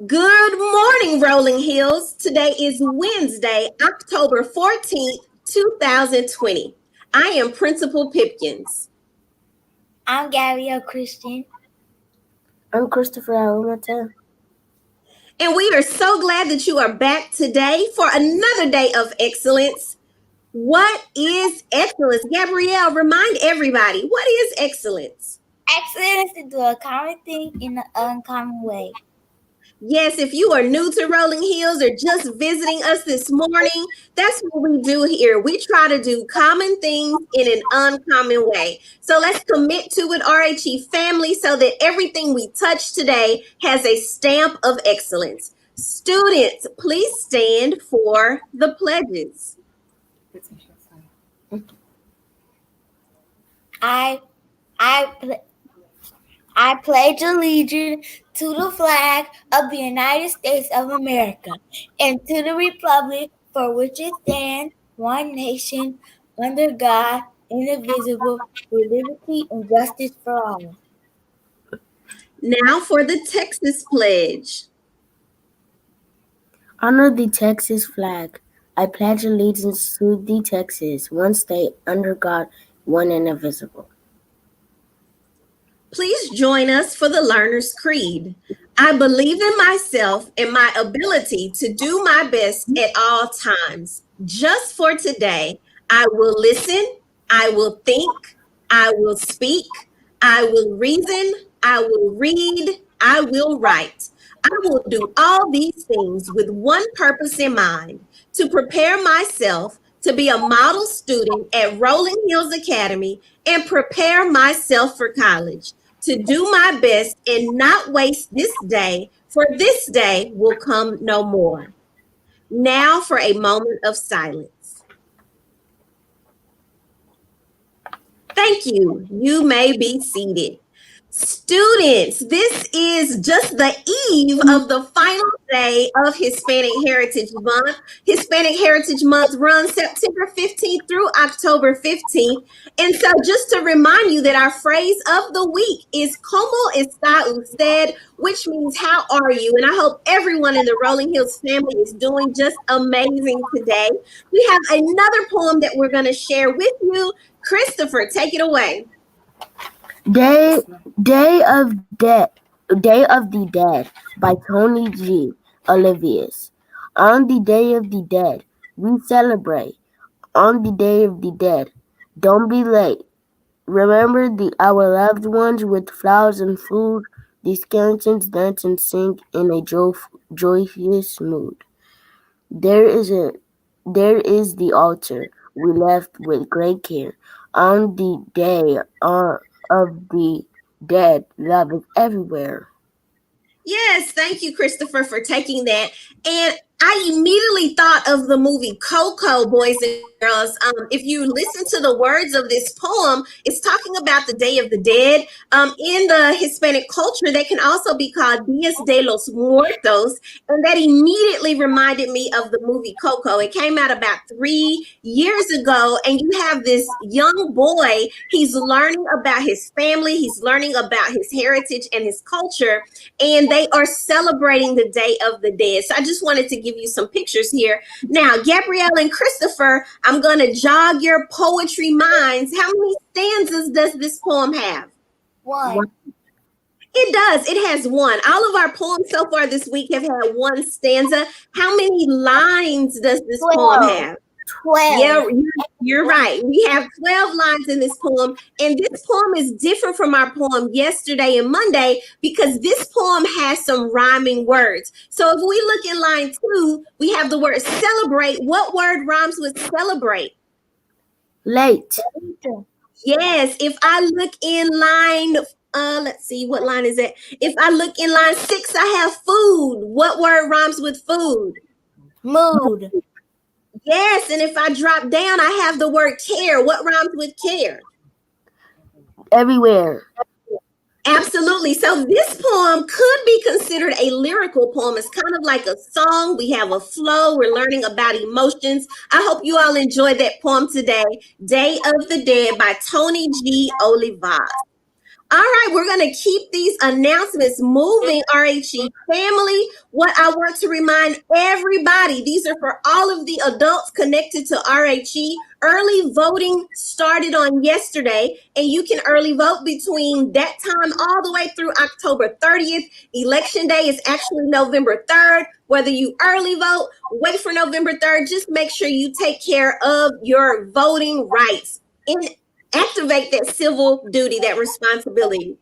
Good morning, Rolling Hills. Today is Wednesday, October 14th, 2020. I am Principal Pipkins. I'm Gabrielle Christian. I'm Christopher Alumata. And we are so glad that you are back today for another day of excellence. What is excellence? Gabrielle, remind everybody, what is excellence? Excellence is to do a common thing in an uncommon way. Yes, if you are new to Rolling Hills or just visiting us this morning, that's what we do here. We try to do common things in an uncommon way. So let's commit to it, RHE family, so that everything we touch today has a stamp of excellence. Students, please stand for the pledges. I pledge allegiance to the flag of the United States of America and to the republic for which it stands, one nation, under God, indivisible, with liberty and justice for all. Now for the Texas pledge. Honor the Texas flag. I pledge allegiance to the Texas, one state, under God, one and indivisible. Please join us for the Learner's Creed. I believe in myself and my ability to do my best at all times. Just for today, I will listen, I will think, I will speak, I will reason, I will read, I will write. I will do all these things with one purpose in mind, to prepare myself to be a model student at Rolling Hills Academy and prepare myself for college, to do my best and not waste this day, for this day will come no more. Now for a moment of silence. Thank you. You may be seated. Students, this is just the eve of the final day of Hispanic Heritage Month. Hispanic Heritage Month runs September 15th through October 15th. And so just to remind you that our phrase of the week is "Como está usted?", which means how are you? And I hope everyone in the Rolling Hills family is doing just amazing today. We have another poem that we're going to share with you. Christopher, take it away. Day of the Dead by Tony G. Olivius. On the Day of the Dead, we celebrate. On the Day of the Dead, don't be late. Remember our loved ones with flowers and food. The skeletons dance and sing in a joyous mood. There is the altar we left with great care. On the day of the dead, love is everywhere. Yes, thank you, Christopher, for taking that. And I immediately thought of the movie Coco, boys and girls. If you listen to the words of this poem, it's talking about the Day of the Dead. In the Hispanic culture, they can also be called Dias de los Muertos. And that immediately reminded me of the movie Coco. It came out about 3 years ago, and you have this young boy. He's learning about his family, he's learning about his heritage and his culture, and they are celebrating the Day of the Dead. So I just wanted to give you some pictures here. Now, Gabrielle and Christopher, I'm going to jog your poetry minds. How many stanzas does this poem have? One. It does. It has one. All of our poems so far this week have had one stanza. How many lines does this 12. poem have? 12. Yeah, you're right. We have 12 lines in this poem, and this poem is different from our poem yesterday and Monday because this poem has some rhyming words. So if we look in line 2, we have the word celebrate. What word rhymes with celebrate? Late. Yes, if I look in line, let's see, what line is it? If I look in line 6, I have food. What word rhymes with food? Mood. Yes, and if I drop down, I have the word care. What rhymes with care? Everywhere. Absolutely. So this poem could be considered a lyrical poem. It's kind of like a song. We have a flow. We're learning about emotions. I hope you all enjoyed that poem today, Day of the Dead by Tony G. Olivas. All right, we're going to keep these announcements moving, RHE family. What I want to remind everybody, these are for all of the adults connected to RHE. Early voting started on yesterday, and you can early vote between that time all the way through October 30th. Election day is actually November 3rd. Whether you early vote, wait for November 3rd, just make sure you take care of your voting rights. Activate that civil duty, that responsibility.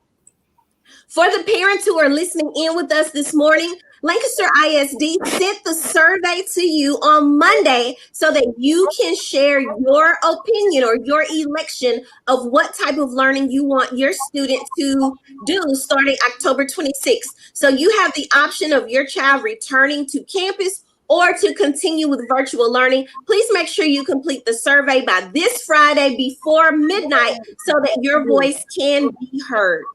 For the parents who are listening in with us this morning, Lancaster ISD sent the survey to you on Monday so that you can share your opinion or your election of what type of learning you want your student to do starting October 26th. So you have the option of your child returning to campus or to continue with virtual learning. Please make sure you complete the survey by this Friday before midnight so that your voice can be heard.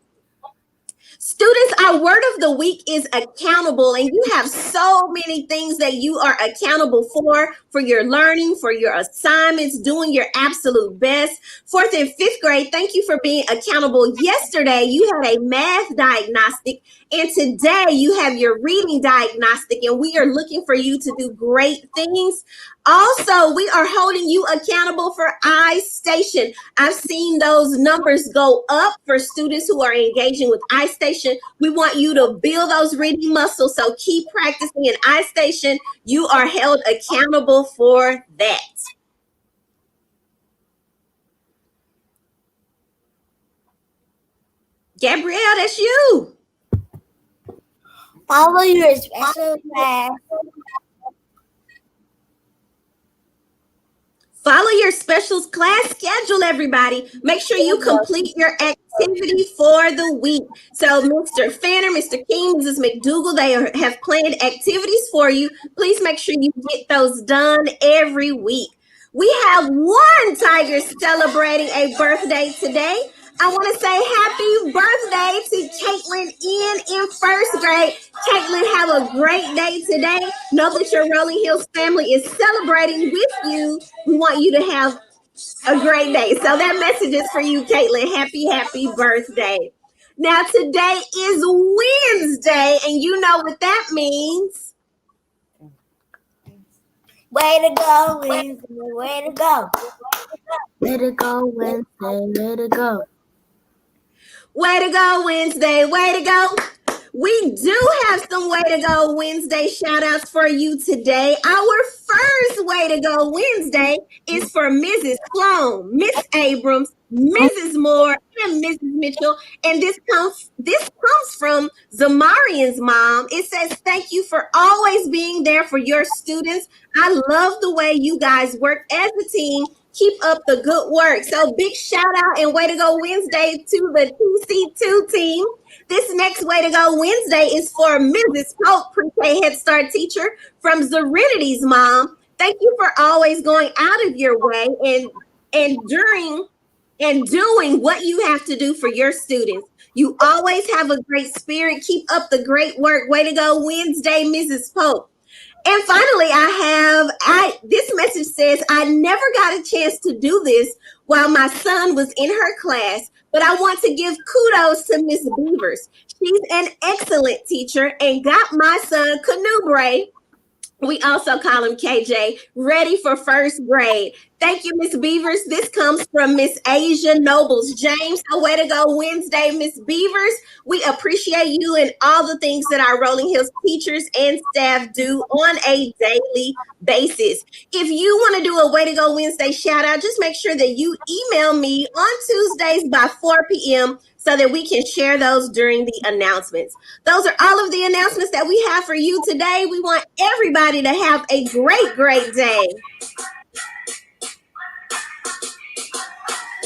Students, our word of the week is accountable, and you have so many things that you are accountable for your learning, for your assignments, doing your absolute best. Fourth and fifth grade, thank you for being accountable. Yesterday, you had a math diagnostic, and today you have your reading diagnostic, and we are looking for you to do great things. Also, we are holding you accountable for iStation. I've seen those numbers go up for students who are engaging with iStation. We want you to build those reading muscles, so keep practicing in iStation. You are held accountable for that. Gabrielle, that's you. Follow your special class. Follow your specials class schedule, everybody. Make sure you complete your activity for the week. So Mr. Fanner, Mr. King, Mrs. McDougall, they have planned activities for you. Please make sure you get those done every week. We have one Tiger celebrating a birthday today. I want to say happy birthday to Caitlin in first grade. Caitlin, have a great day today. Know that your Rolling Hills family is celebrating with you. We want you to have a great day. So that message is for you, Caitlin. Happy birthday. Now, today is Wednesday, and you know what that means. Way to go, Wednesday. Way to go. Way to go, Wednesday. Way to go. Way to go, Wednesday. Way to go. We do have some Way to Go Wednesday shout outs for you today. Our first Way to Go Wednesday is for Mrs. Sloan, Miss Abrams, Mrs. Moore, and Mrs. Mitchell. And this comes from Zamarian's mom. It says, thank you for always being there for your students. I love the way you guys work as a team. Keep up the good work. So big shout out and Way to Go Wednesday to the TC2 team. This next Way to Go Wednesday is for Mrs. Pope, pre-K Head Start teacher from Zarinity's mom. Thank you for always going out of your way and doing what you have to do for your students. You always have a great spirit. Keep up the great work. Way to go Wednesday, Mrs. Pope. And finally, this message says, I never got a chance to do this while my son was in her class, but I want to give kudos to Miss Beavers. She's an excellent teacher and got my son, Canubre, we also call him KJ, ready for first grade. Thank you, Miss Beavers. This comes from Miss Asia Nobles James. So way to go Wednesday, Miss Beavers. We appreciate you and all the things that our Rolling Hills teachers and staff do on a daily basis. If you want to do a Way to Go Wednesday shout out, just make sure that you email me on Tuesdays by 4 p.m. so that we can share those during the announcements. Those are all of the announcements that we have for you today. We want everybody to have a great, great day.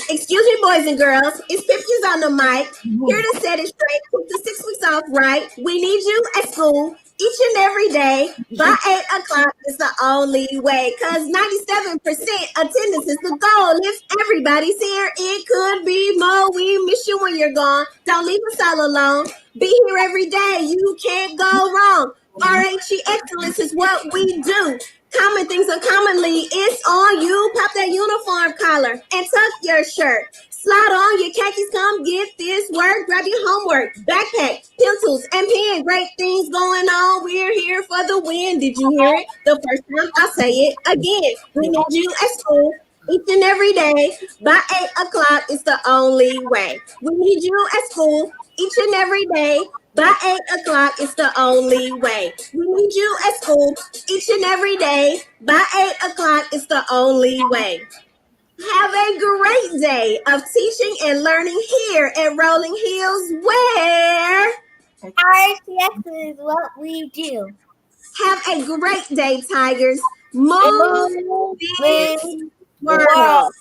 Excuse me, boys and girls. It's Pipkins on the mic. Here to set it straight. Keep the 6 weeks off right. We need you at school each and every day by 8 o'clock is the only way. Because 97% attendance is the goal. If everybody's here, it could be more. We miss you when you're gone. Don't leave us all alone. Be here every day. You can't go wrong. RHE Excellence is what we do. Common things uncommonly, it's on you. Pop that uniform collar and tuck your shirt. Slide on your khakis, come get this work. Grab your homework, backpack, pencils, and pen. Great things going on. We're here for the win. Did you hear it? The first time I'll say it again. We need you at school each and every day. By 8 o'clock, it's the only way. We need you at school each and every day. By 8 o'clock, it's the only way. We need you at school each and every day. By 8 o'clock, it's the only way. Have a great day of teaching and learning here at Rolling Hills, where RHE is what we do. have a great day, Tigers. Move this Moving world. world.